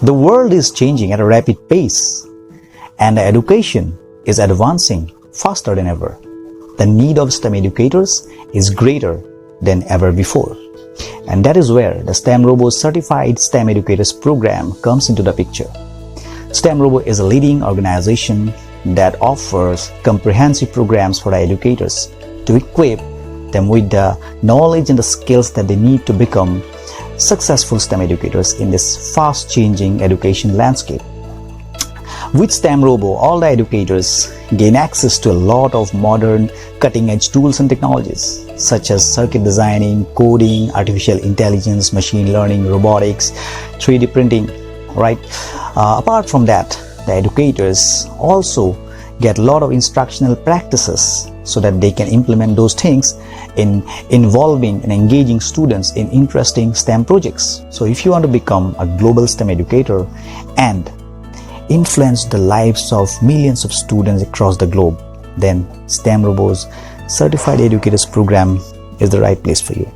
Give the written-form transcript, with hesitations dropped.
The world is changing at a rapid pace, and education is advancing faster than ever. The need of STEM educators is greater than ever before. And that is where the STEMROBO Certified STEM Educators program comes into the picture. STEMROBO is a leading organization that offers comprehensive programs for the educators to equip them with the knowledge and the skills that they need to become successful STEM educators in this fast-changing education landscape. With STEMROBO, all the educators gain access to a lot of modern cutting-edge tools and technologies such as circuit designing, coding, artificial intelligence, machine learning, robotics, 3D printing, right? Apart from that, the educators also get a lot of instructional practices so that they can implement those things in involving and engaging students in interesting STEM projects. So if you want to become a global STEM educator and influence the lives of millions of students across the globe, then STEMROBO's Certified Educators program is the right place for you.